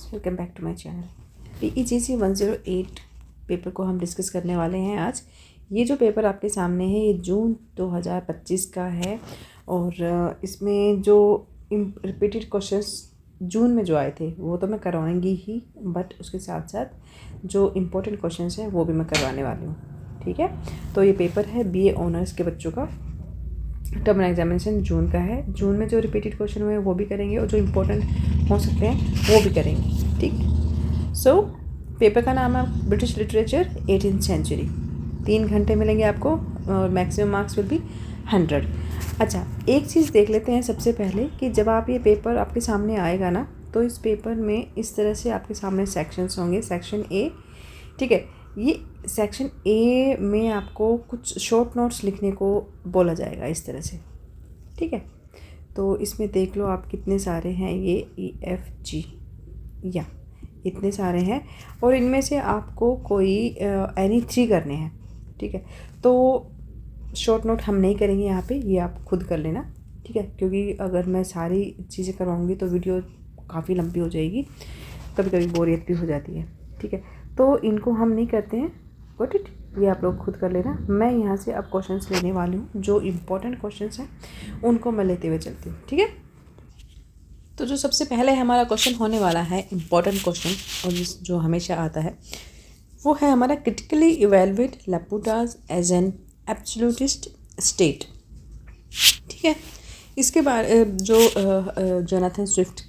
Welcome back to my channel. PEGC 108 paper को हम discuss करने वाले हैं आज। ये जो पेपर आपके सामने है ये जून 2025 का है और इसमें जो रिपीटेड क्वेश्चंस जून में जो आए थे वो तो मैं करवाऊंगी ही, बट उसके साथ साथ जो इम्पोर्टेंट क्वेश्चंस हैं वो भी मैं करवाने वाली हूँ। ठीक है, तो ये पेपर है BA ऑनर्स के बच्चों का। टर्म एग्जामिनेशन जून का है। जून में जो रिपीटेड क्वेश्चन हुए हैं वो भी करेंगे और जो इम्पोर्टेंट हो सकते हैं वो भी करेंगे। ठीक, सो पेपर का नाम है ब्रिटिश लिटरेचर 18th सेंचुरी। 3 घंटे मिलेंगे आपको और मैक्सिमम मार्क्स विल बी 100। अच्छा, एक चीज़ देख लेते हैं सबसे पहले कि जब आप ये पेपर आपके सामने आएगा ना, तो इस पेपर में इस तरह से आपके सामने सेक्शंस होंगे। सेक्शन ए, ठीक है, ये सेक्शन ए में आपको कुछ शॉर्ट नोट्स लिखने को बोला जाएगा इस तरह से। ठीक है, तो इसमें देख लो आप कितने सारे हैं, ये EFG या इतने सारे हैं और इनमें से आपको कोई एनी 3 करने हैं। ठीक है, तो शॉर्ट नोट हम नहीं करेंगे यहाँ पे, ये आप खुद कर लेना। ठीक है, क्योंकि अगर मैं सारी चीज़ें करवाऊँगी तो वीडियो काफ़ी लंबी हो जाएगी, कभी कभी बोरियत भी हो जाती है। ठीक है, तो इनको हम नहीं करते हैं, गॉट इट, ये आप लोग खुद कर लेना। मैं यहाँ से अब क्वेश्चंस लेने वाली हूँ, जो इम्पोर्टेंट क्वेश्चंस हैं उनको मैं लेते हुए चलती हूँ। ठीक है, तो जो सबसे पहले हमारा क्वेश्चन होने वाला है इम्पोर्टेंट क्वेश्चन और जो हमेशा आता है वो है हमारा critically evaluate Laputa's as an absolutist state. ठीक है, इसके बारे जो जोनाथन स्विफ्ट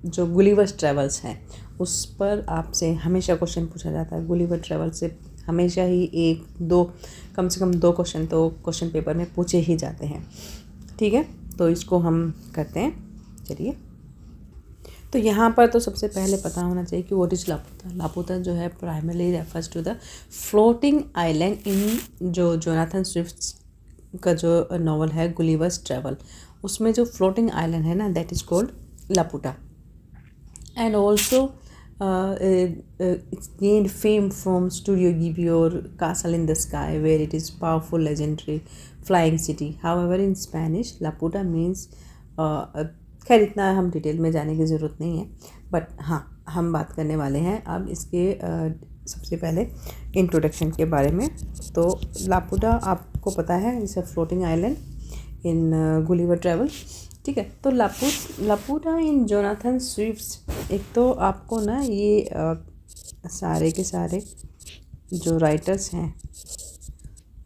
जो गुलिवर्स ट्रेवल्स हैं उस पर आपसे हमेशा क्वेश्चन पूछा जाता है। गुलिवर ट्रेवल से हमेशा ही 1-2 कम से कम 2 क्वेश्चन तो क्वेश्चन पेपर में पूछे ही जाते हैं। ठीक है, तो इसको हम करते हैं। चलिए, तो यहाँ पर तो सबसे पहले पता होना चाहिए कि व्हाट इज लापुता। लापुता जो है primarily refers to the floating island in जो जोनाथन स्विफ्ट का जो नॉवल है गुलिवर्स ट्रेवल, उसमें जो फ्लोटिंग आइलैंड है ना, that is called Laputa. And also it's gained fame from Studio Ghibli or Castle in the Sky, where it is powerful legendary flying city. However, in Spanish, Laputa means खैर इतना हम detail में जाने की ज़रूरत नहीं है, बट हाँ हम बात करने वाले हैं अब इसके सबसे पहले इंट्रोडक्शन के बारे में। तो लापुटा आपको पता है, it's a floating island in Gulliver travel. ठीक है, तो लापुटा इन जोनाथन स्विफ्ट, एक तो आपको ना ये सारे के सारे जो राइटर्स हैं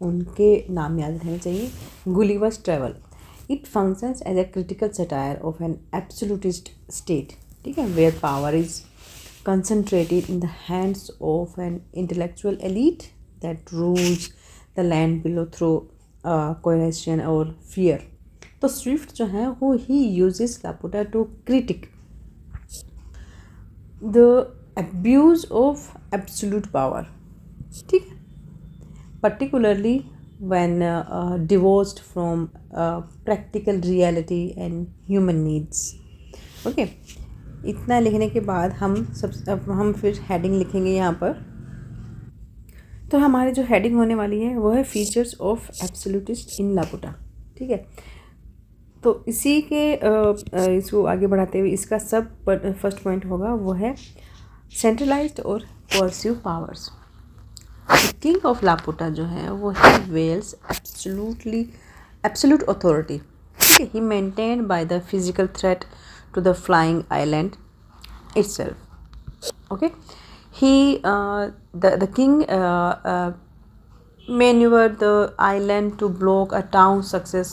उनके नाम याद रहने चाहिए। Gulliver's travel, it functions as a critical satire of an absolutist state. ठीक है, where power is concentrated in the hands of an intellectual elite that rules the land below through coercion or fear. तो Swift जो है वो ही uses Laputa to critique the abuse of absolute power. ठीक है, particularly when divorced from practical reality and human needs. Okay, इतना लिखने के बाद अब हम फिर हेडिंग लिखेंगे यहाँ पर। तो हमारी जो हेडिंग होने वाली है वो है फीचर्स ऑफ एब्सोल्यूटिस्ट इन लापुटा। ठीक है, तो इसी के इसको आगे बढ़ाते हुए इसका सब फर्स्ट पॉइंट होगा वो है सेंट्रलाइज्ड और coercive powers. King of Laputa जो है वो ही wields absolute authority. He maintained by the physical threat to the flying island itself. Okay, the king maneuvered the island to block a town's success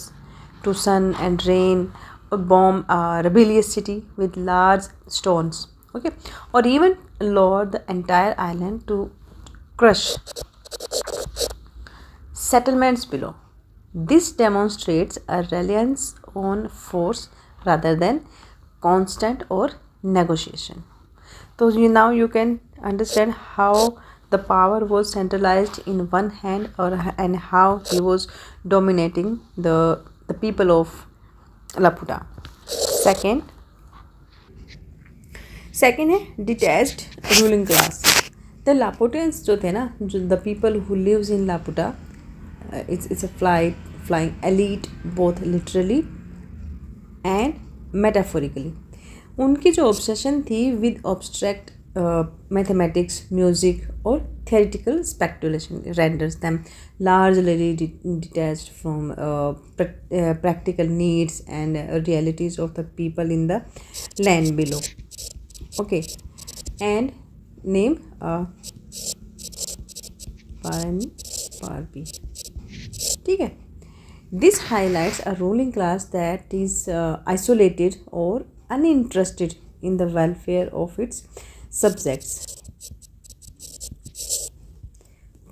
to sun and rain, or bomb a rebellious city with large stones. Okay, or even lowered the entire island to crush settlements below. This demonstrates a reliance on force rather than constant or negotiation. So now you can understand how the power was centralized in one hand and how he was dominating the people of Laputa. Second है detached ruling class. The Laputans जो थे ना, जो the people who lives in Laputa, it's a flying elite both literally and metaphorically. उनकी जो obsession थी with obstruct mathematics, music और theoretical speculation renders them largely detached from practical needs and realities of the people in the land below. Okay, and name Barbie. ठीक है. This highlights a ruling class that is isolated or uninterested in the welfare of its subjects.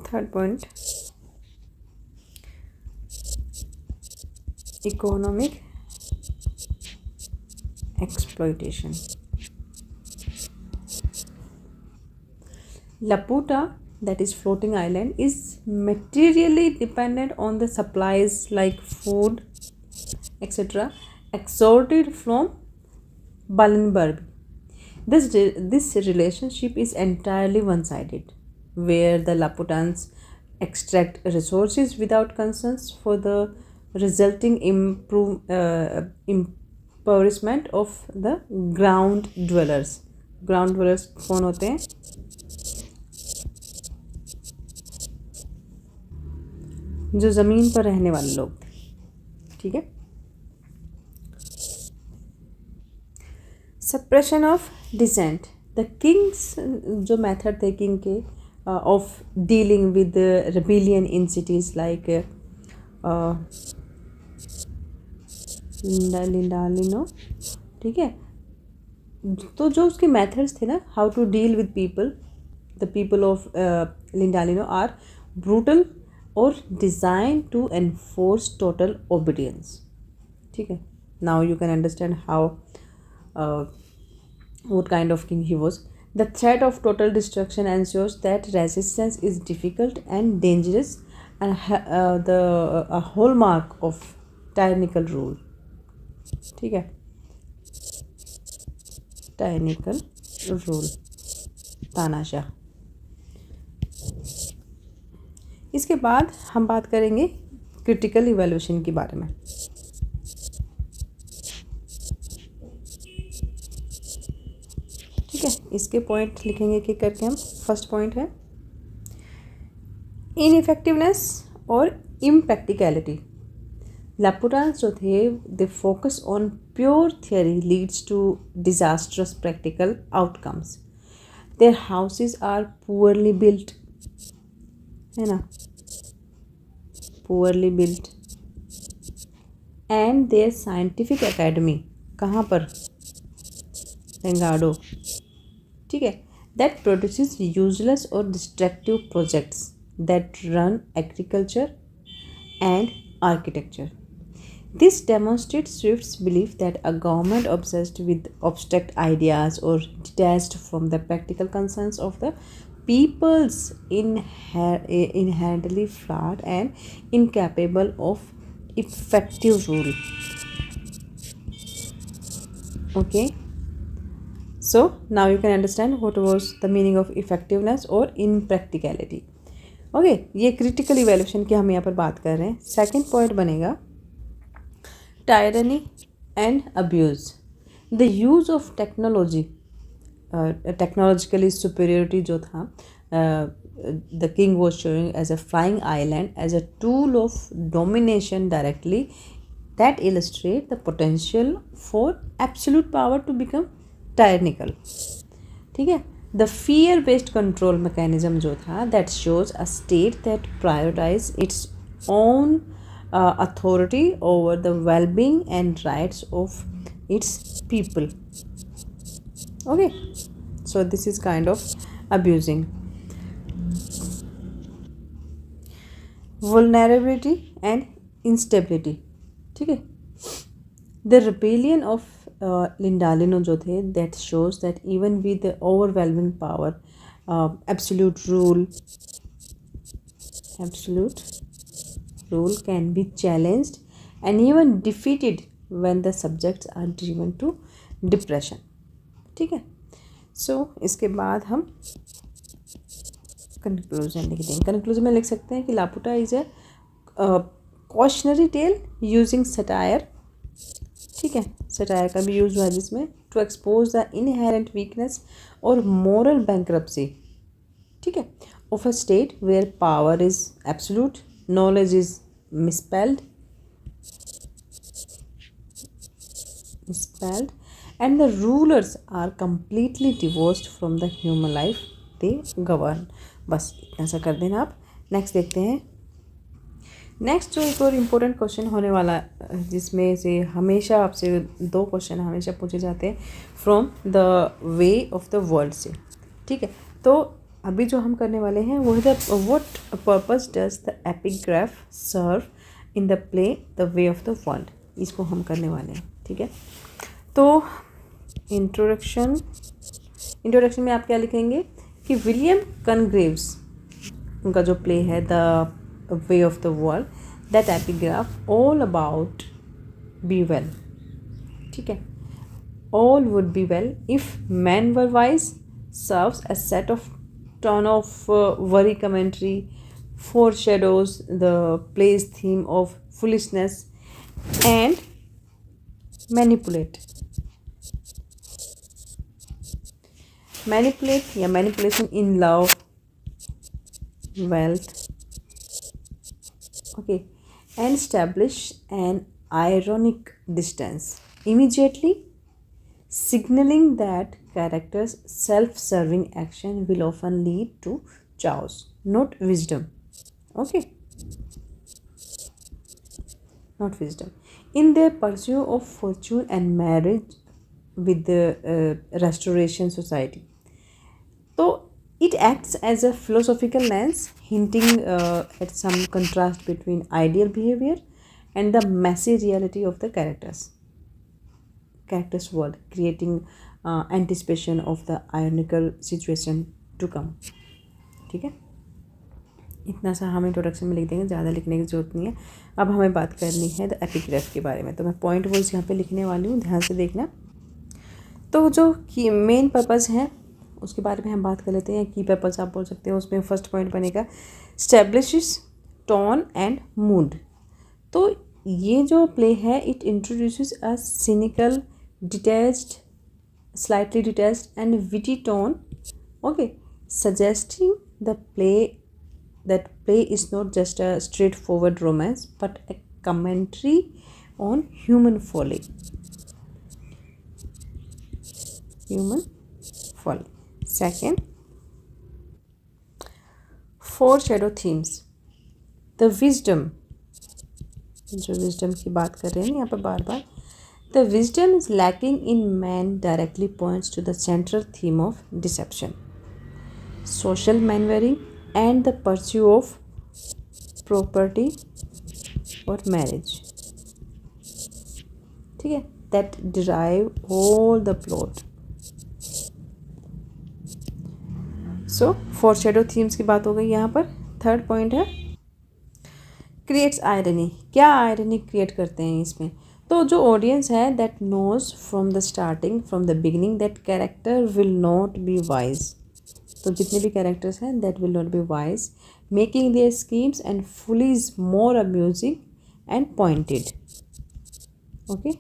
Third point, economic exploitation. Laputa, that is floating island, is materially dependent on the supplies like food, etc., extorted from Balinburg. This relationship is entirely one-sided, where the Laputans extract resources without concerns for the resulting impoverishment of the ground dwellers. Ground dwellers कौन होते हैं? जो ज़मीन पर रहने वाले लोग थे. ठीक है. Suppression of dissent. The king's जो मेथड थे किंग के of dealing with rebellion in cities like Lindalino. ठीक है. तो जो उसके मेथड्स थे ना, how to deal with people, the people of Lindalino are brutal और designed to enforce total obedience. ठीक है. Now you can understand how what kind of king he was. The threat of total destruction ensures that resistance is difficult and dangerous and a hallmark of tyrannical rule. ठीक है. tyrannical rule, तानाशाह. इसके बाद हम बात करेंगे critical evaluation के बारे में. ठीक है. इसके पॉइंट लिखेंगे कि करके हम. फर्स्ट पॉइंट है इनइफेक्टिवनेस और इम्प्रैक्टिकलिटी. लापुटान्स जो थे they focus on pure theory leads to disastrous practical outcomes. Their houses are poorly built, है ना, poorly built, and their scientific academy कहाँ पर? रेंगाडो. ठीक है. दैट प्रोड्यूसेस यूजलेस और destructive projects that run agriculture and architecture. This demonstrates Swift's belief that a government obsessed with abstract ideas or detached from the practical concerns of the people's inherently flawed and incapable of effective rule. Okay. So now you can understand what was the meaning of effectiveness or impracticality. Okay. ये critical evaluation की हम यहाँ पर बात कर रहे हैं. Second point बनेगा tyranny and abuse. The use of technology, technologically superiority जो था, the king was showing as a flying island as a tool of domination directly, that illustrate the potential for absolute power to become tyrannical. ठीक है. The fear-based control mechanism जो था, that shows a state that prioritize its own authority over the well-being and rights of its people. Okay. So this is kind of abusing. Vulnerability and instability. ठीक है. The rebellion of Lindalino जो थे, that shows that even with the overwhelming power, absolute rule can be challenged and even defeated when the subjects are driven to depression. ठीक है. So इसके बाद हम conclusion लिख देंगे. कंक्लूजन में लिख सकते हैं कि Laputa is a cautionary tale using satire. ठीक है. सटायर का भी यूज हुआ जिसमें to expose the inherent weakness और मोरल बैंक्रप्सी, ठीक है, of a state where power is absolute, knowledge is misspelled and the rulers are completely divorced from the human life they govern। बस इतना सा कर देना आप। नेक्स्ट देखते हैं। नेक्स्ट जो एक और इम्पोर्टेंट क्वेश्चन होने वाला, जिसमें से हमेशा आपसे 2 क्वेश्चन हमेशा पूछे जाते हैं from the way of the world से, ठीक है। तो अभी जो हम करने वाले हैं वो है the what purpose does the epigraph serve in the play the way of the world, इसको हम करने वाले हैं, ठीक है। तो इंट्रोडक्शन में आप क्या लिखेंगे कि विलियम कनग्रेव्स, उनका जो प्ले है the way of the world, that epigraph all about be well, ठीक है, all would be well if man were wise serves a set of ton of worry commentary foreshadows the play's theme of foolishness and manipulate या manipulation in love, wealth, okay, and establish an ironic distance, immediately signaling that characters' self-serving action will often lead to chaos, not wisdom, okay, not wisdom. In their pursuit of fortune and marriage with the restoration society. So it acts as a philosophical lens, hinting at some contrast between ideal behavior and the messy reality of the characters world, creating anticipation of the ironical situation to come, ठीक है। इतना सा हम introduction में लिख देंगे, ज़्यादा लिखने की ज़रूरत नहीं है। अब हमें बात करनी है द एपिग्राफ के बारे में, तो मैं पॉइंट वाइज यहाँ पे लिखने वाली हूँ, ध्यान से देखना। तो जो की मेन पर्पज़ है उसके बारे में हम बात कर लेते हैं। की पर्पज़ आप बोल सकते हो, उसमें फर्स्ट पॉइंट बनेगा स्टैब्लिशेस टोन एंड मूड। तो ये जो प्ले है it introduces a cynical, detached, slightly detached and witty tone, okay, suggesting the play that play is not just a straightforward romance but a commentary on human folly. Second, foreshadow themes. The wisdom, जो wisdom की बात कर रहे हैं यहाँ पर बार बार, the wisdom is lacking in man directly points to the central theme of deception, social maneuvering and the pursuit of property or marriage, ठीक है, that derive all the plot. So foreshadow themes की बात हो गई यहाँ पर। Third point है creates irony. क्या आयरनी क्रिएट करते हैं इसमें? तो जो ऑडियंस है that knows from the starting, from the beginning that character will not be wise. तो जितने भी कैरेक्टर्स हैं that will not be wise, making their schemes and follies more amusing and pointed, okay.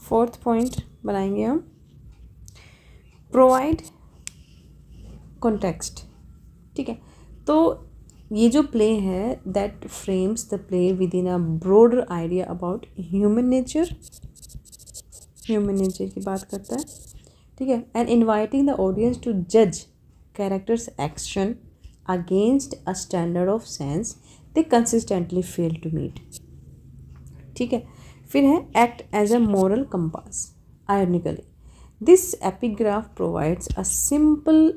Fourth point बनाएंगे हम provide context, ठीक है। तो ये जो प्ले है that frames the play with in a broader idea about human nature की बात करता है, ठीक है, and inviting the audience to जज characters action against a standard of sense they consistently fail to meet, ठीक है। फिर है act as a moral compass. Ironically this epigraph provides a simple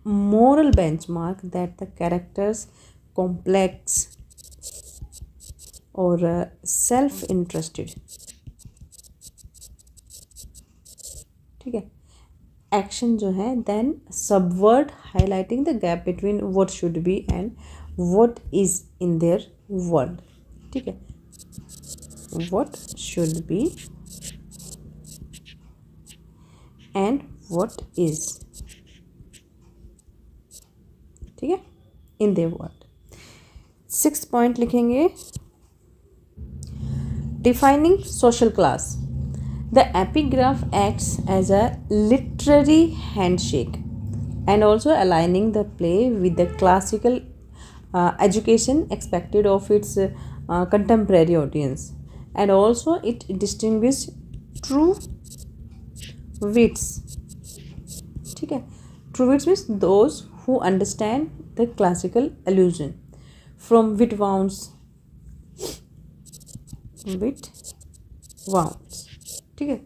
moral benchmark that the characters complex or self-interested, ठीक है, action जो है then subvert highlighting the gap between what should be and what is in their world, ठीक है, what should be and what is, ठीक है, in their world. 6th point लिखेंगे defining social class. The epigraph acts as a literary handshake and also aligning the play with the classical education expected of its contemporary audience, and also it distinguishes true wits. ठीक है, true wits means those who understand the classical allusion from wit wounds, ठीक है,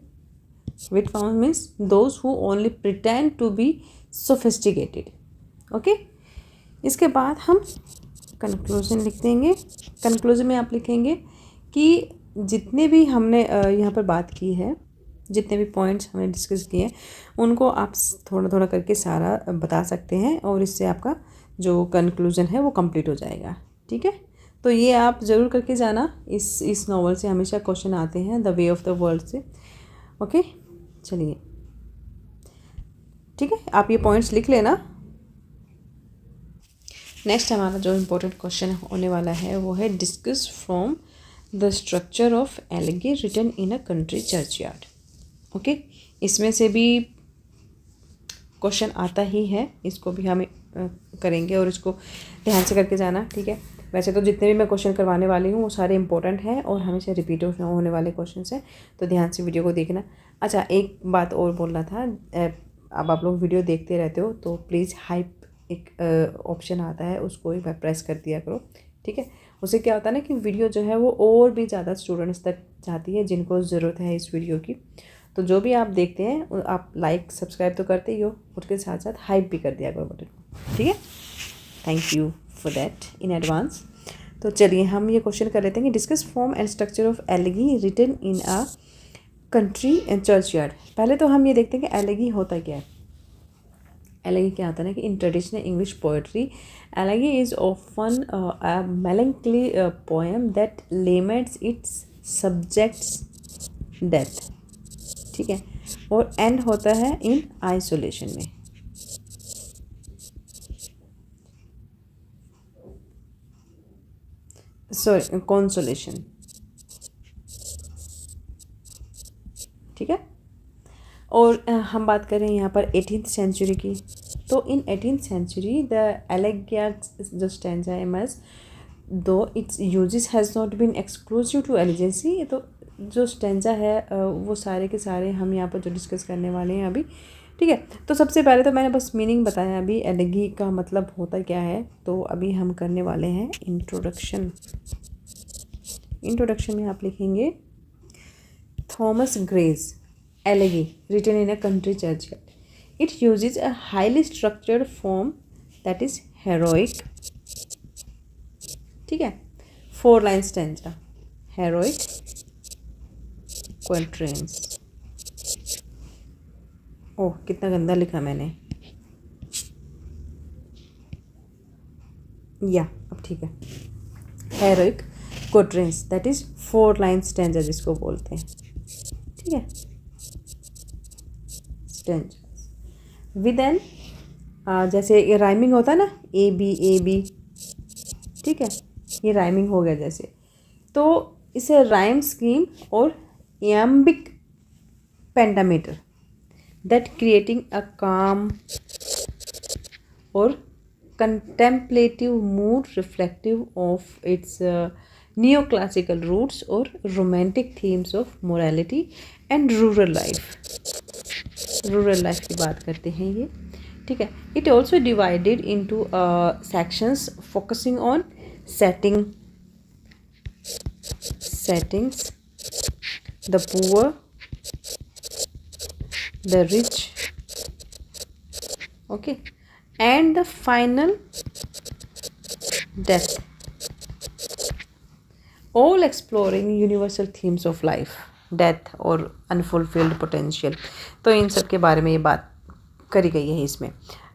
wit wounds means those who only pretend to be sophisticated. Okay, इसके बाद हम conclusion लिख देंगे. Conclusion में आप लिखेंगे कि जितने भी हमने यहाँ पर बात की है, जितने भी पॉइंट्स हमने डिस्कस किए हैं, उनको आप थोड़ा थोड़ा करके सारा बता सकते हैं और इससे आपका जो कंक्लूजन है वो कंप्लीट हो जाएगा. ठीक है, तो ये आप ज़रूर करके जाना. इस नॉवल से हमेशा क्वेश्चन आते हैं, the way of the world से. ओके, चलिए, ठीक है, आप ये पॉइंट्स लिख लेना. नेक्स्ट हमारा जो इम्पोर्टेंट क्वेश्चन होने वाला है वो है discuss from the structure of elegy written in a country churchyard. Okay, इसमें से भी क्वेश्चन आता ही है, इसको भी हम करेंगे और इसको ध्यान से करके जाना. ठीक है, वैसे तो जितने भी मैं क्वेश्चन करवाने वाली हूँ वो सारे इंपॉर्टेंट हैं और हमेशा रिपीट होने वाले क्वेश्चन हैं, तो ध्यान से वीडियो को देखना. अच्छा, एक बात और बोलना था, अब आप लोग वीडियो देखते रहते हो तो प्लीज़ हाइप एक ऑप्शन आता है, उसको ही प्रेस कर दिया करो. ठीक है, उससे क्या होता है ना कि वीडियो जो है वो और भी ज़्यादा स्टूडेंट्स तक जाती है जिनको ज़रूरत है इस वीडियो की. तो जो भी आप देखते हैं आप लाइक सब्सक्राइब तो करते ही हो, उसके साथ साथ हाइप भी कर दिया करो बटन को. ठीक है, thank you for that in advance. तो चलिए हम ये क्वेश्चन कर लेते हैं कि discuss form and structure of elegy written in a country and churchyard. पहले तो हम ये देखते हैं कि एलिगी होता क्या है. एलिगी क्या होता है ना कि in traditional English poetry elegy is often a melancholy poem that laments its subjects death. ठीक है, और एंड होता है इन आइसोलेशन में. Sorry, consolation. ठीक है, और हम बात करें यहाँ पर 18th सेंचुरी की, तो इन 18th सेंचुरी द एलेगियाक जो stanza aims though its uses has not been exclusive to elegancy. तो जो स्टैंजा है वो सारे के सारे हम यहाँ पर जो डिस्कस करने वाले हैं अभी. ठीक है, तो सबसे पहले तो मैंने बस मीनिंग बताया, अभी एलिगी का मतलब होता क्या है. तो अभी हम करने वाले हैं इंट्रोडक्शन. इंट्रोडक्शन में आप लिखेंगे Thomas Gray's elegy written in a country churchyard. It uses a highly structured form that is heroic. ठीक है, 4 line stanza, heroic quatrains. ओह, कितना गंदा लिखा मैंने. या अब ठीक है, heroic quatrains that is 4 line stanza जिसको बोलते हैं. ठीक है, विद एन, जैसे ये राइमिंग होता है ना, ए बी. ठीक है, ये राइमिंग हो गया जैसे, तो इसे राइम स्कीम और iambic pentameter that creating a calm और contemplative mood reflective of its neo classical roots और romantic themes of morality and rural life. Rural life की बात करते हैं ये. ठीक है, it also divided into sections focusing on settings, the poor, the rich, okay, and the final death, all exploring universal themes of life, death और unfulfilled potential. तो इन सब के बारे में ये बात करी गई है इसमें.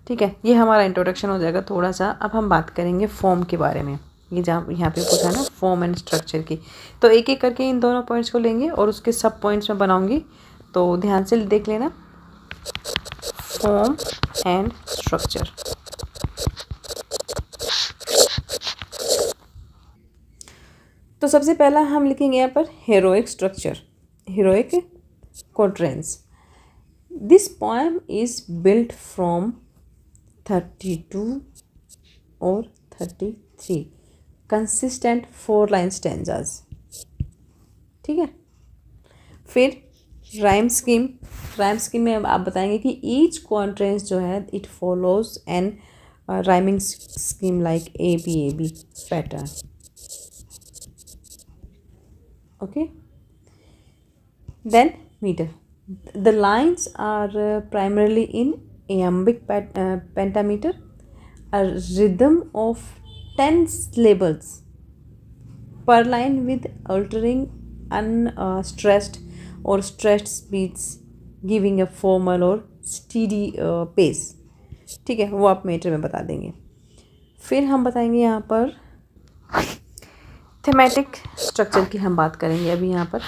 ठीक है, ये हमारा इंट्रोडक्शन हो जाएगा थोड़ा सा. अब हम बात करेंगे फॉर्म के बारे में. ये जहाँ यहाँ पे पूछा ना फॉर्म एंड स्ट्रक्चर की, तो एक एक करके इन दोनों पॉइंट्स को लेंगे और उसके सब पॉइंट्स में बनाऊंगी, तो ध्यान से देख लेना. Form and structure. तो सबसे पहला हम लिखेंगे यहाँ पर heroic structure. Heroic quatrains. This poem is built from 32 or 33 consistent 4-line stanzas. ठीक है, फिर राइम स्कीम में आप बताएंगे कि ईच क्वाड्रेंस जो है it follows an rhyming scheme like ABAB pattern. Okay, then meter. The lines are primarily in iambic pentameter, a rhythm of 10 syllables per line with altering unstressed or stressed beats, giving a formal or steady pace. ठीक है, वो आप metre में बता देंगे. फिर हम बताएंगे यहाँ पर थीमेटिक स्ट्रक्चर की हम बात करेंगे अभी यहाँ पर.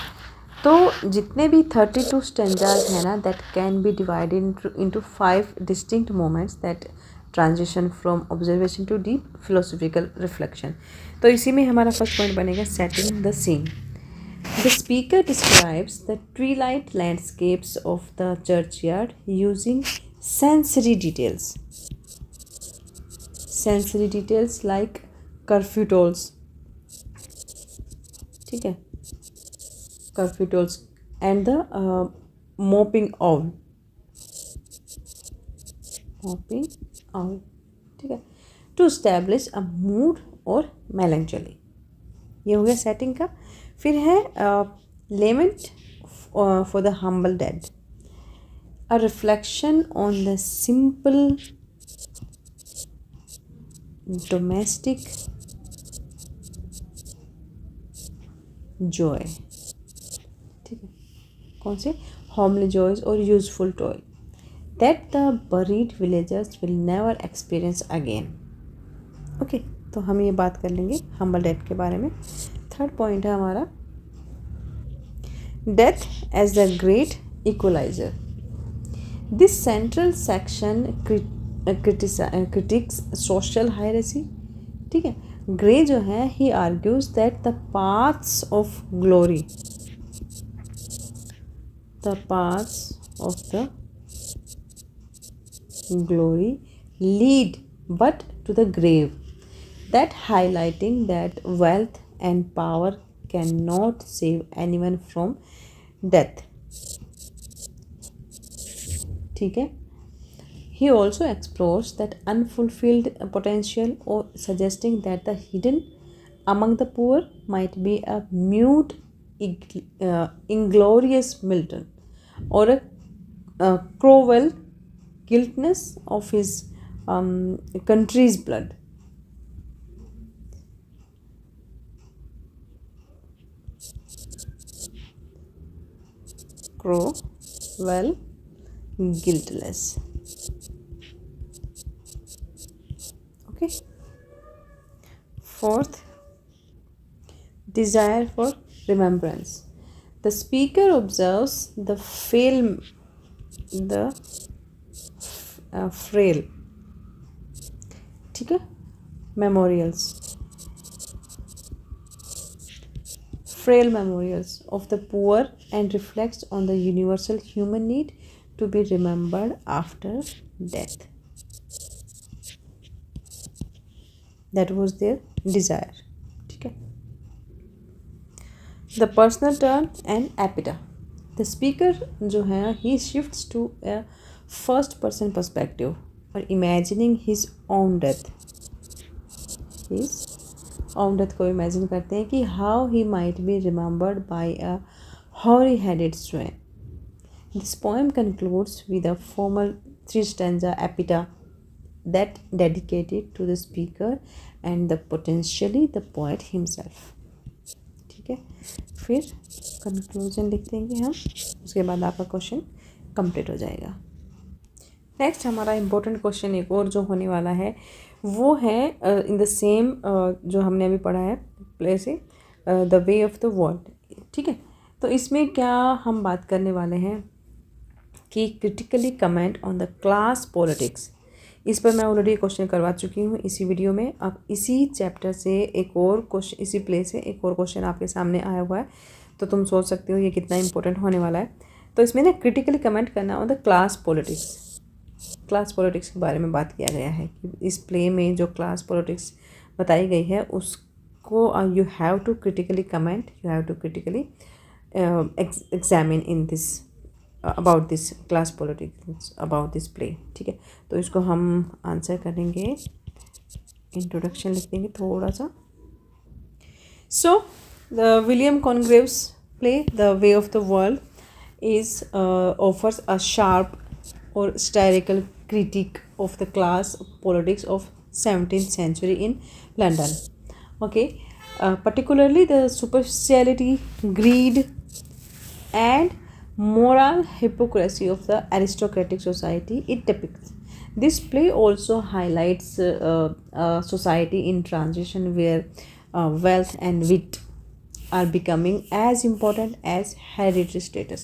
तो जितने भी 32 स्टेंजाज हैं ना, that can be divided into 5 distinct moments that transition from observation to deep philosophical reflection. तो इसी में हमारा फर्स्ट पॉइंट बनेगा setting the scene. The speaker describes the twilight landscapes of the churchyard using sensory details like curfew tolls. ठीक है, curfew tolls and the moping owl. ठीक है, to establish a mood और मेलंचोली. ये हो गया सेटिंग का. फिर है lament for the humble dead, a reflection on the simple domestic joy. ठीक है, कौन से होमली जॉयज और useful toy that the buried villagers will never experience again. Okay, तो हम ये बात कर लेंगे हम्बल डेथ के बारे में. थर्ड पॉइंट है हमारा death as the great equaliser. This central section critiques social hierarchy. ठीक है, ग्रे जो है he argues that the paths of glory lead but to the grave, that highlighting that wealth and power cannot save anyone from death. ठीक है, he also explores that unfulfilled potential, or suggesting that the hidden among the poor might be a mute inglorious Milton, or a cruel guiltiness of his country's blood. Cruel guiltless. Okay. Fourth, desire for remembrance. The speaker observes the frail, ठीक है, frail memorials of the poor, and reflects on the universal human need to be remembered after death. That was their desire. ठीक है. The personal turn and epitaph. The speaker जो है he shifts to a first person perspective, or imagining his own death. को imagine करते हैं कि how he might be remembered by a hoary-headed swain. This poem concludes with a formal 3-stanza epitaph that dedicated to the speaker and potentially the poet himself. ठीक है, फिर conclusion लिख देंगे हम, उसके बाद आपका क्वेश्चन कंप्लीट हो जाएगा. नेक्स्ट हमारा इम्पोर्टेंट क्वेश्चन एक और जो होने वाला है वो है इन द सेम जो हमने अभी पढ़ा है प्ले से the way of the world. ठीक है, तो इसमें क्या हम बात करने वाले हैं कि critically comment on the class politics. इस पर मैं ऑलरेडी क्वेश्चन करवा चुकी हूँ इसी वीडियो में. अब इसी चैप्टर से एक और क्वेश्चन, इसी प्ले से एक और क्वेश्चन आपके सामने आया हुआ है, तो तुम सोच सकते हो ये कितना इंपॉर्टेंट होने वाला है. तो इसमें ना क्रिटिकली कमेंट करना ऑन द क्लास पॉलिटिक्स के बारे में बात किया गया है कि इस प्ले में जो क्लास पॉलिटिक्स बताई गई है उसको you have to critically comment, you have to critically examine in this about this class politics about this play. ठीक है, तो इसको हम आंसर करेंगे, इंट्रोडक्शन लिख देंगे थोड़ा सा। So the William Congreve's play the way of the world is offers a sharp or satirical critique of the class politics of 17th century in London. Okay, particularly the superficiality, greed, and moral hypocrisy of the aristocratic society it depicts. This play also highlights a society in transition where wealth and wit are becoming as important as hereditary status,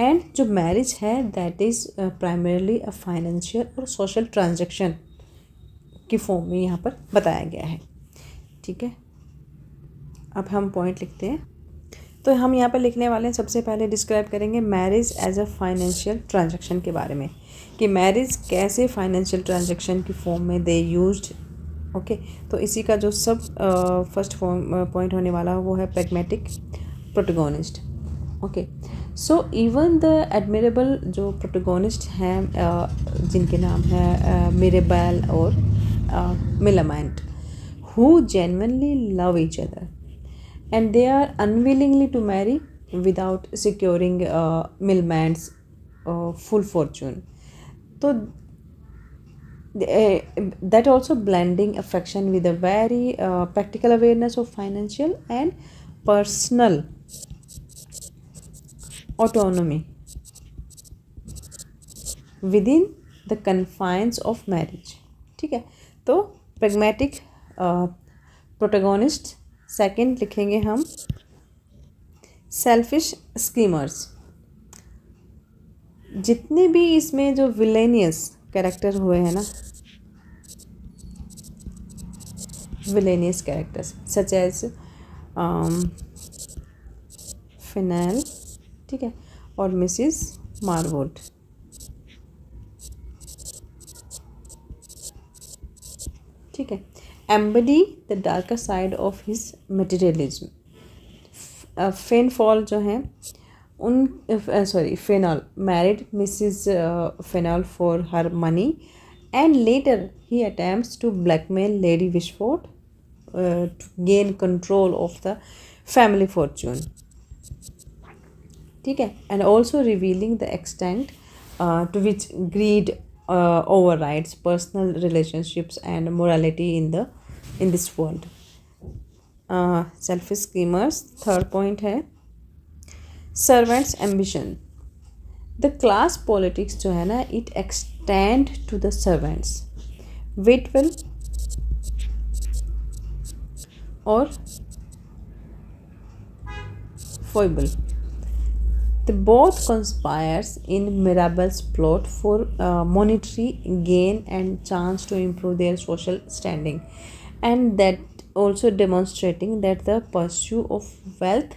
and जो marriage है that is primarily a financial और social transaction की form में यहाँ पर बताया गया है। ठीक है, अब हम पॉइंट लिखते हैं। तो हम यहाँ पर लिखने वाले हैं, सबसे पहले डिस्क्राइब करेंगे marriage as a financial transaction के बारे में कि मैरिज कैसे फाइनेंशियल ट्रांजेक्शन की फॉर्म में दे यूज्ड। ओके, तो इसी का जो सब फर्स्ट पॉइंट होने वाला वो है pragmatic protagonist. Okay, so even the admirable जो प्रोटोगोनिस्ट हैं जिनके नाम है मिरेबेल और Millamant, who genuinely love each other and they are unwillingly to marry without securing Millamant's full fortune. तो that also blending affection with a very practical awareness of financial and personal autonomy within the confines of marriage. ठीक है, तो pragmatic protagonist, second लिखेंगे हम selfish schemers। जितने भी इसमें जो विलेनियस कैरेक्टर हुए हैं ना, villainous characters such as Fainall, ठीक है, और मिसिस मारवुड। ठीक है, embody the darker side of his materialism. Fainall जो हैं उन Fainall married Mrs Fainall for her money and later he attempts to blackmail lady Wishfort to gain control of the family fortune। ठीक है, and also revealing the extent to which greed overrides personal relationships and morality in this world। selfish schemers, third point है servants ambition। the class politics जो है ना it extend to the servants, Whitwell और foible, they both conspires in Mirabelle's plot for monetary gain and chance to improve their social standing, and that also demonstrating that the pursuit of wealth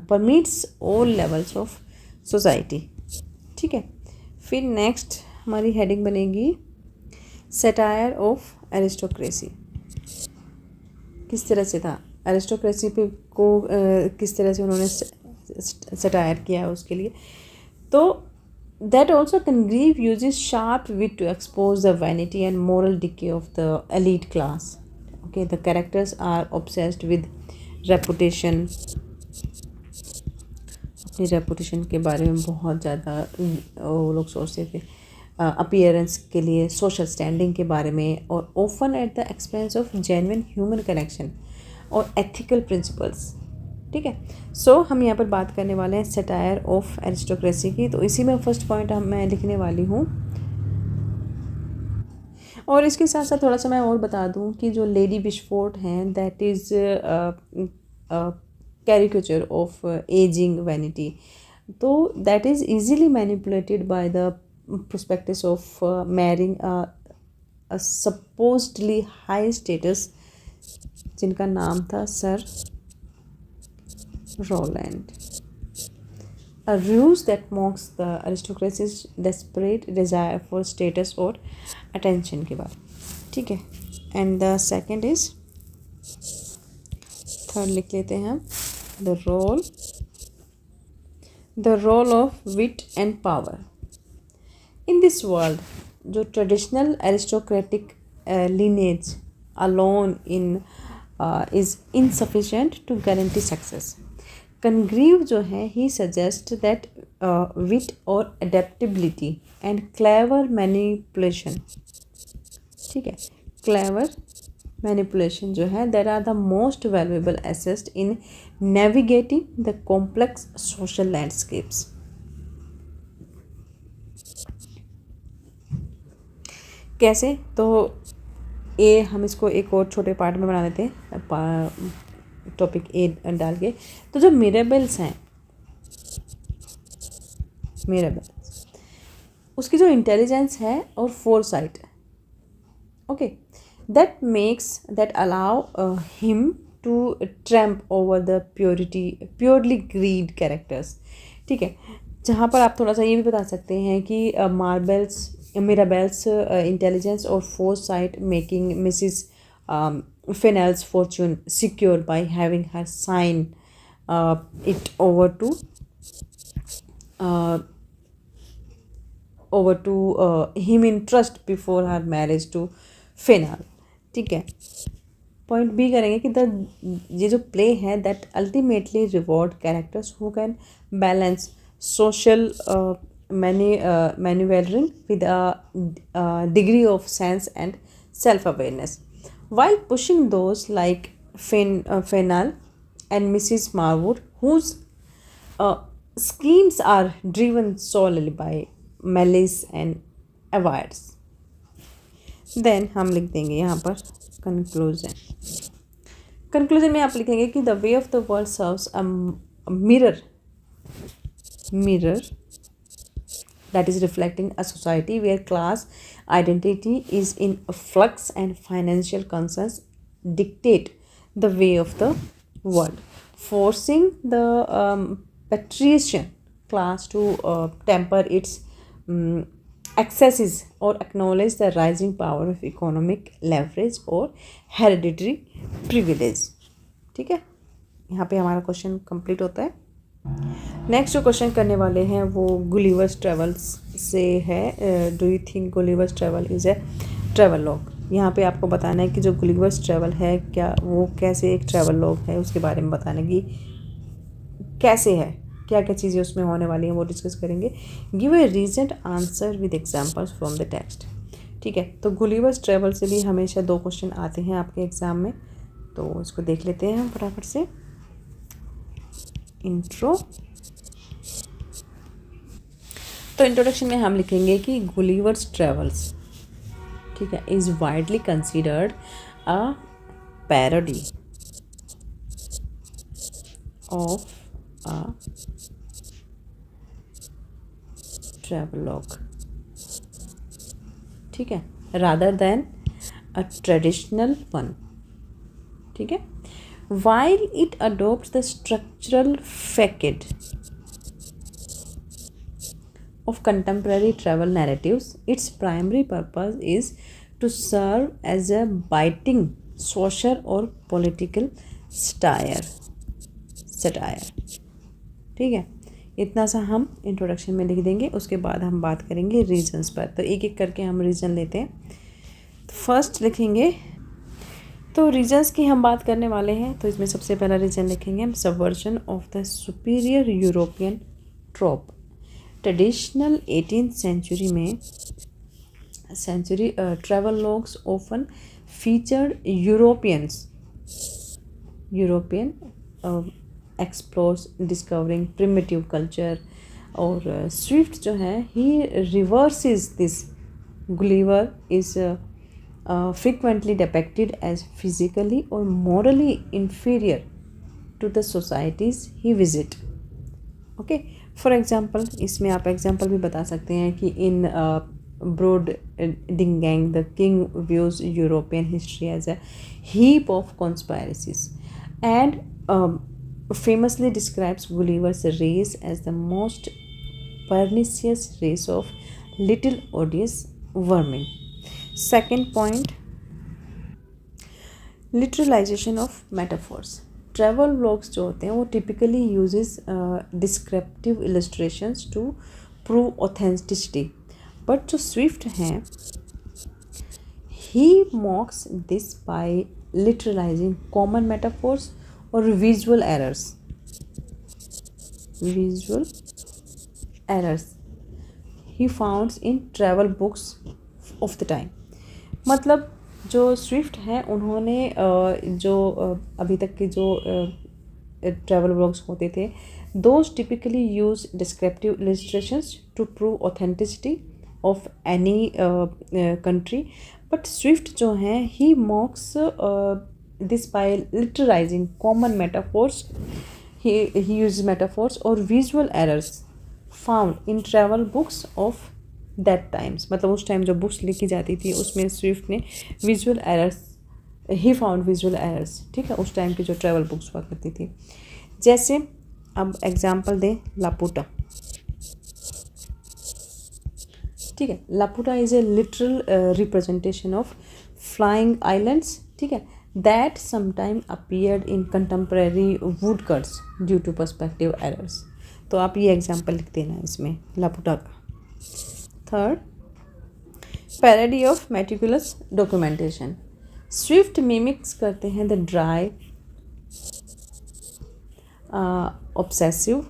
permeates all levels of society। ठीक है, फिर next हमारी heading बनेगी satire of aristocracy. किस तरह से था aristocracy पे को किस तरह से उन्होंने सटायर किया है उसके लिए। तो that also Congreve uses sharp wit to expose the vanity and moral decay of the elite class. Okay, the characters are obsessed with reputation, अपनी रेपुटेशन के बारे में बहुत ज़्यादा वो लोग सोचते थे, अपीयरेंस के लिए, सोशल स्टैंडिंग के बारे में, और often at the expense of genuine human connection और एथिकल प्रिंसिपल्स। ठीक है, सो हम यहाँ पर बात करने वाले हैं सटायर ऑफ एरिस्टोक्रेसी की। तो इसी में फर्स्ट पॉइंट मैं लिखने वाली हूँ, और इसके साथ साथ थोड़ा सा मैं और बता दूँ कि जो लेडी विशफोर्ड हैं that is caricature of ageing vanity. तो that is easily manipulated by the prospectus of marrying a supposedly high status जिनका नाम था sir Roland. a ruse that mocks the aristocracy's desperate desire for status और attention के बाद, ठीक है. And the second is, third लिख लेते हैं हम, the role of wit and power. In this world, जो traditional aristocratic lineage alone is insufficient to guarantee success. Congreve जो है, he suggests that wit or adaptability and clever manipulation, ठीक है, clever manipulation जो है, that are the most valuable assets in navigating the complex social landscapes. कैसे? तो ए हम इसको एक और छोटे पार्ट में बना लेते हैं, टॉपिक ए डाल के. तो जो मिरेबल्स हैं, मिरेबल्स, उसकी जो इंटेलिजेंस है और foresight, okay, that allow him to tramp over the purely greed characters, ठीक है. जहाँ पर आप थोड़ा सा ये भी बता सकते हैं कि मिराबेल्स इंटेलिजेंस और foresight making Mrs Fennel's fortune secure by having her sign it over to him in trust before her marriage to Fennel, ठीक है. पॉइंट बी करेंगे कि ये जो प्ले है, that ultimately reward characters who can balance social manoeuvring with a degree of sense and self awareness, while pushing those like Fennel and Mrs. Marwood, whose schemes are driven solely by malice and avarice. Then हम लिख देंगे यहाँ पर conclusion में आप लिखेंगे कि the way of the world serves a mirror that is reflecting a society where class identity is in flux and financial concerns dictate the way of the world, forcing the patrician class to temper its excesses or acknowledge the rising power of economic leverage or hereditary privilege, ठीक है. यहाँ पे हमारा question complete होता है. Next जो question करने वाले हैं वो गुलिवर्स ट्रेवल्स से है. Do you think Gulliver's travel is a travel log. यहाँ पे आपको बताना है कि जो गुलिवर्स ट्रेवल है, क्या वो कैसे एक ट्रेवल लॉग है, उसके बारे में बताना कि कैसे है, क्या क्या चीज़ें उसमें होने वाली हैं, वो डिस्कस करेंगे. Give a reasoned answer with examples from the text, ठीक है. तो गुलिवर्स ट्रेवल से भी हमेशा 2 क्वेश्चन आते हैं आपके एग्ज़ाम में, तो इसको देख लेते हैं हम फटाफट से. इंट्रो. तो इंट्रोडक्शन में हम लिखेंगे कि गुलिवर्स ट्रेवल्स, ठीक है, is widely considered a parody of a travelogue, ठीक है, rather than a traditional one, ठीक है. While it adopts the structural facade of contemporary travel narratives, its primary purpose is to serve as a biting social or political satire, ठीक है. इतना सा हम introduction में लिख देंगे. उसके बाद हम बात करेंगे रीजन्स पर. तो एक एक करके हम रीजन लेते हैं. फर्स्ट लिखेंगे, तो रीजन्स की हम बात करने वाले हैं. तो इसमें सबसे पहला रीजन लिखेंगे हम, subversion of the superior European trope. Traditional 18th century में travel logs often featured European explorers discovering primitive culture. और स्विफ्ट जो है, he reverses this. Gulliver is frequently depicted as physically or morally inferior to the societies he visit. Okay, for example, इसमें आप example भी बता सकते हैं कि in Brobdingnag the king views European history as a heap of conspiracies and famously describes Gulliver's race as the most pernicious race of little odious vermin. Second point, literalisation of metaphors. Travel vlogs जो होते हैं वो typically uses descriptive illustrations to prove authenticity, but जो Swift हैं he mocks this by literalising common metaphors और visual errors. Visual errors he founds in travel books of the time. मतलब जो Swift हैं उन्होंने जो अभी तक के जो ट्रैवल व्लॉग्स होते थे those typically use descriptive illustrations to prove authenticity of any country, but Swift जो हैं he mocks this by literalising common metaphors. He use metaphors और visual errors found in travel books of that times. मतलब उस time जो books लिखी जाती थी उसमें स्विफ्ट ने visual errors he found visual errors. ठीक है, उस टाइम की जो ट्रैवल बुक्स हुआ करती थी. जैसे अब एग्जांपल दें लापुटा. ठीक है, Laputa is a literal representation of flying islands. ठीक है, that sometime appeared in contemporary wood cuts due to perspective errors. तो आप ये एग्जांपल लिख देना इसमें लापुटा का. Third, parody of meticulous documentation. Swift mimics करते हैं द ड्राई ऑब्सेसिव.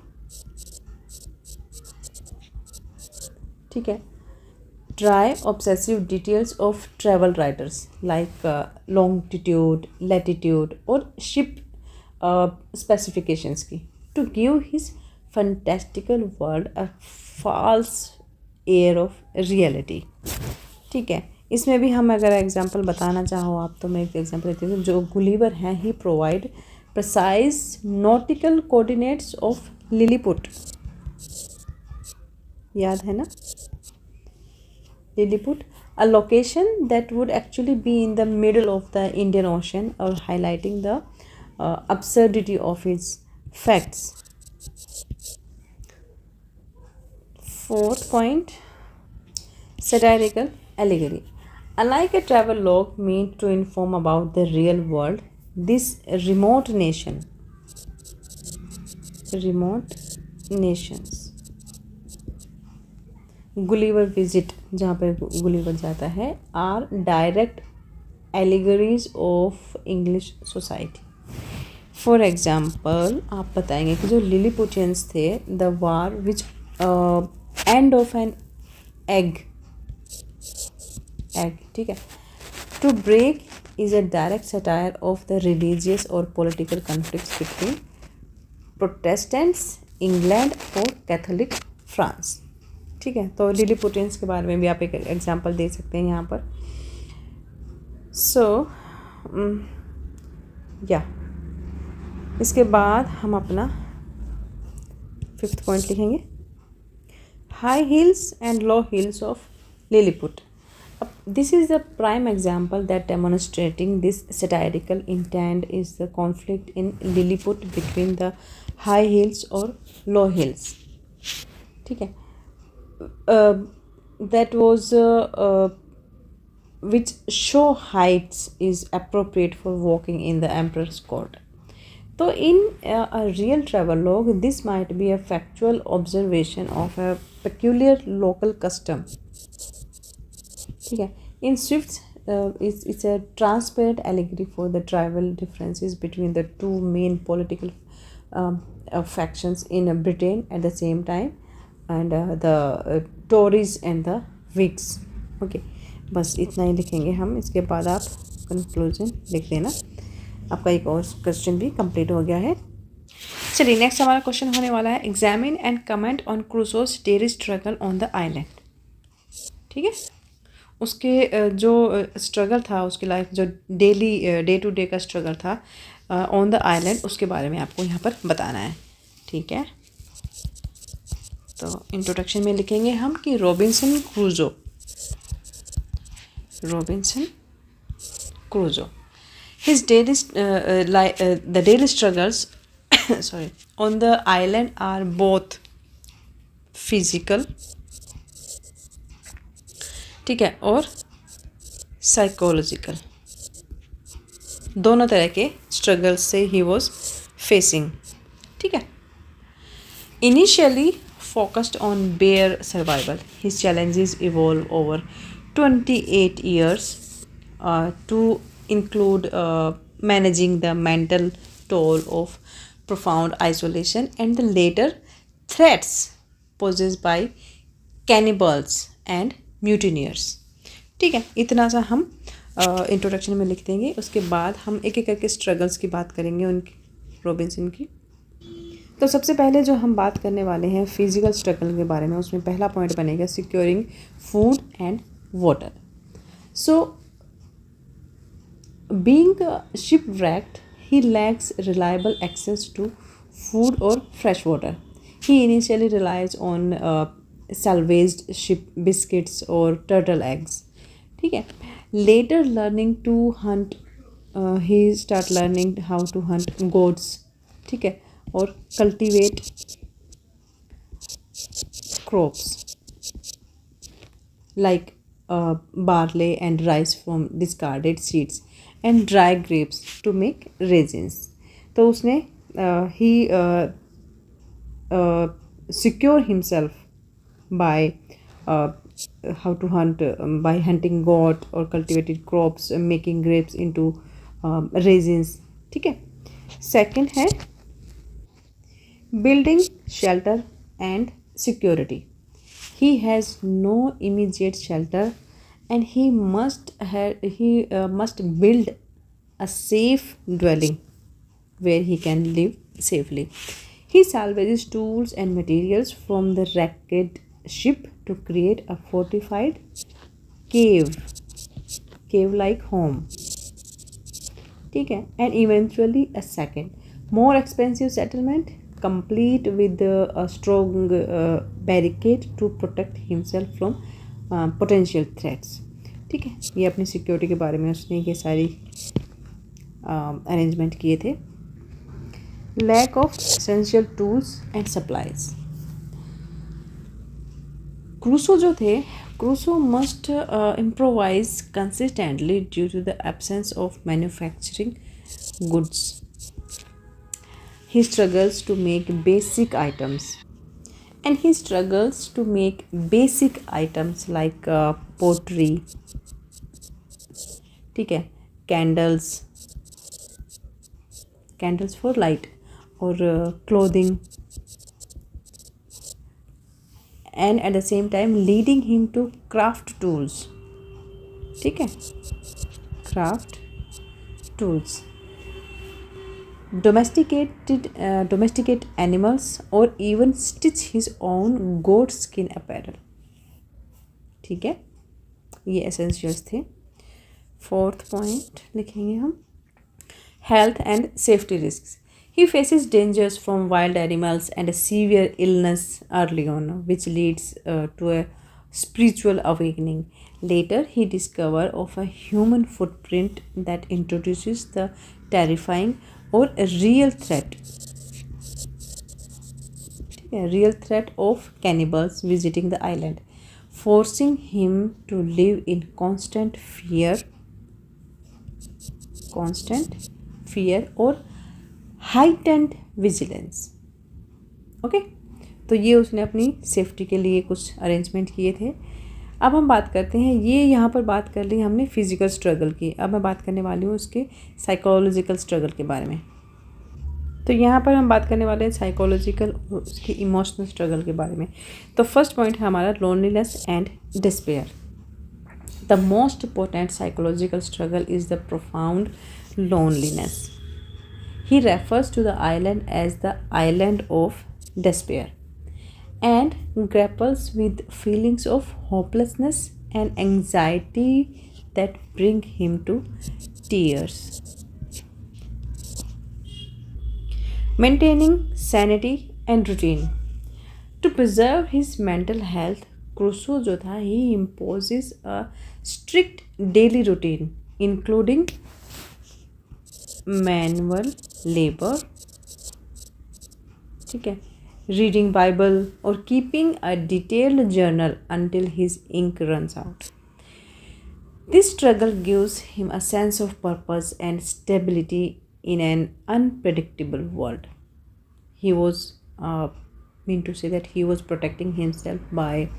ठीक है, dry obsessive details of travel writers like longitude, latitude और शिप स्पेसिफिकेशंस की to give his fantastical world a false air of reality. ठीक है, इसमें भी हम अगर एग्जांपल बताना चाहो आप तो मैं एक एग्जांपल देती हूँ. जो गुलिवर हैं he provide precise nautical coordinates of Lilliput. याद है ना Lilliput, a location that would actually be in the middle of the Indian Ocean और highlighting the absurdity of its facts. Fourth point, satirical allegory. Unlike a travel log meant to inform about the real world, this remote nations Gulliver visit, जहाँ पर Gulliver जाता है, are direct allegories of English society. For example आप बताएंगे कि जो Lilliputians थे, the war which end of an egg. ठीक है, to break is a direct satire of the religious और political conflicts between Protestants England और कैथोलिक फ्रांस. ठीक है, तो लिलीपुटियंस के बारे में भी आप एक एग्जाम्पल दे सकते हैं यहाँ पर. सो या इसके बाद हम अपना फिफ्थ पॉइंट लिखेंगे, high heels and low hills of Lilliput. This is the prime example that demonstrating this satirical intent is the conflict in Lilliput between the high hills और low hills. ठीक है, that was which show heights is appropriate for walking in the emperor's court. So in a real travelogue, this might be a factual observation of a peculiar local custom. ठीक है, in Swift's it's a transparent allegory for the tribal differences between the two main political factions in Britain at the same time, and the Tories and the Whigs. Okay, बस इतना ही लिखेंगे हम. इसके बाद आप conclusion लिख देना. आपका एक और क्वेश्चन भी कंप्लीट हो गया है. चलिए नेक्स्ट हमारा क्वेश्चन होने वाला है, examine and comment on Crusoe's daily struggle on the island. ठीक है, उसके जो स्ट्रगल था, उसकी लाइफ जो डेली डे टू डे का स्ट्रगल था ऑन द आइलैंड, उसके बारे में आपको यहाँ पर बताना है. ठीक है, तो इंट्रोडक्शन में लिखेंगे हम कि रॉबिन्सन क्रूजो his daily the daily struggles sorry, on the island are both physical, ठीक है, और साइकोलॉजिकल, दोनों तरह के स्ट्रगल्स से ही वॉज फेसिंग, ठीक है. Initially focused on bare survival, his challenges evolve over 28 years to include managing the mental toll of profound isolation and the later threats posed by cannibals and mutineers. ठीक है, इतना सा हम introduction में लिख देंगे. उसके बाद हम एक एक करके स्ट्रगल्स की बात करेंगे उनकी, रॉबिन्सन की. तो सबसे पहले जो हम बात करने वाले हैं फिजिकल स्ट्रगल के बारे में, उसमें पहला पॉइंट बनेगा securing food and water. So being shipwrecked, he lacks reliable access to food or fresh water. He initially relies on salvaged ship biscuits or turtle eggs. ठीक है. Later learning to hunt, he start learning how to hunt goats. ठीक है, और cultivate crops like barley and rice from discarded seeds and dry grapes to make raisins. तो उसने he secure himself by how to hunt, by hunting goat or cultivated crops, making grapes into raisins. ठीक है. Second है building shelter and security. He has no immediate shelter and he must build a safe dwelling where he can live safely. He salvages tools and materials from the wrecked ship to create a fortified cave-like home. ठीक है, and eventually a second more expensive settlement complete with a strong barricade to protect himself from potential threats. ठीक है, ये अपनी security के बारे में उसने ये सारी अरेंजमेंट किए थे. Lack of essential tools and supplies. Crusoe जो थे, Crusoe must improvise consistently due to the absence of manufacturing goods. He struggles to make basic items, and he struggles to make basic items like pottery, ठीक है, candles for light, और clothing, and at the same time leading him to craft tools. ठीक है, craft tools, domesticate animals, or even stitch his own goat skin apparel. ठीक है, ये essentials थे. Fourth point लिखेंगे हम, health and safety risks. He faces dangers from wild animals and a severe illness early on, which leads to a spiritual awakening. Later, he discovers of a human footprint that introduces the terrifying or a real threat of cannibals visiting the island, forcing him to live in constant fear or heightened vigilance. Okay, तो ये उसने अपनी safety के लिए कुछ arrangement किए थे. अब हम बात करते हैं, ये यहाँ पर बात कर ली हमने फिजिकल स्ट्रगल की. अब मैं बात करने वाली हूँ उसके साइकोलॉजिकल स्ट्रगल के बारे में. तो यहाँ पर हम बात करने वाले हैं साइकोलॉजिकल और उसके इमोशनल स्ट्रगल के बारे में. तो फर्स्ट पॉइंट है हमारा loneliness and despair. The most important psychological struggle is the profound loneliness. He refers to the island as the island of despair and grapples with feelings of hopelessness and anxiety that bring him to tears. Maintaining sanity and routine. To preserve his mental health, Crusoe जो था, he imposes a strict daily routine including manual labor, ठीक है, reading Bible और keeping a detailed journal until his ink runs out. This struggle gives him a sense of purpose and stability in an unpredictable world. He was mean to say that he was protecting himself by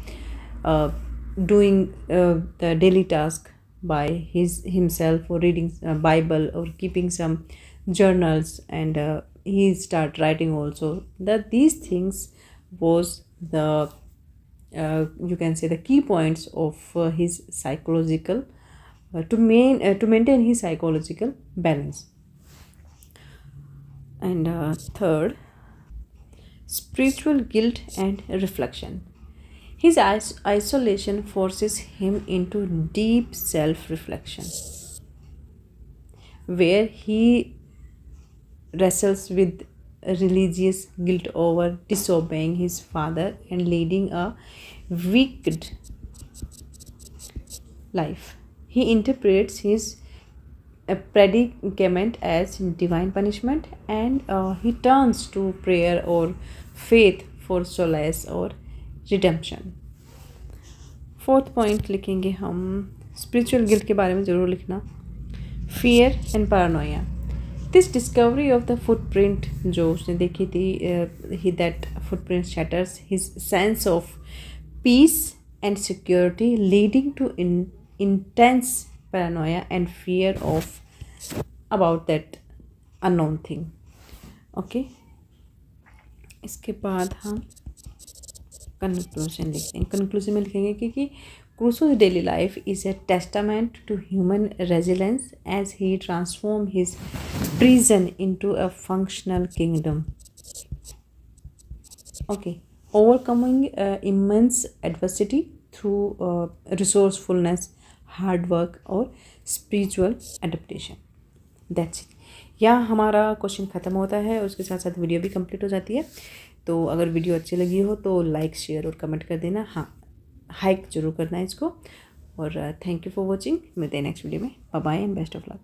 uh, doing the daily task by himself, or reading Bible or keeping some journals, and he start writing also. That these things was the you can say the key points of his psychological to maintain his psychological balance. And third, spiritual guilt and reflection. His isolation forces him into deep self reflection, where he wrestles with religious guilt over disobeying his father and leading a wicked life. He interprets his predicament as divine punishment, and he turns to prayer or faith for solace or redemption. Fourth point लिखेंगे हम, spiritual guilt के बारे में ज़रूर लिखना, fear and paranoia. This discovery of the footprint जो उसने देखी थी, he that footprint shatters his sense of peace and security, leading to intense paranoia and fear of about that unknown thing. Okay, इसके बाद हम कंक्लूजन लिखते हैं. Conclusion में लिखेंगे कि क्रूसो's daily life is a testament to human resilience as he transformed his prison into a functional kingdom. Okay, overcoming immense adversity through resourcefulness, hard work और spiritual adaptation. That's it. यहाँ हमारा question ख़त्म होता है, उसके साथ साथ वीडियो भी कंप्लीट हो जाती है. तो अगर वीडियो अच्छी लगी हो तो लाइक, शेयर और कमेंट कर देना. हाँ, हाइक जरूर करना है इसको. और थैंक यू फॉर वॉचिंग. मिलते हैं नेक्स्ट वीडियो में. Bye bye and best of luck.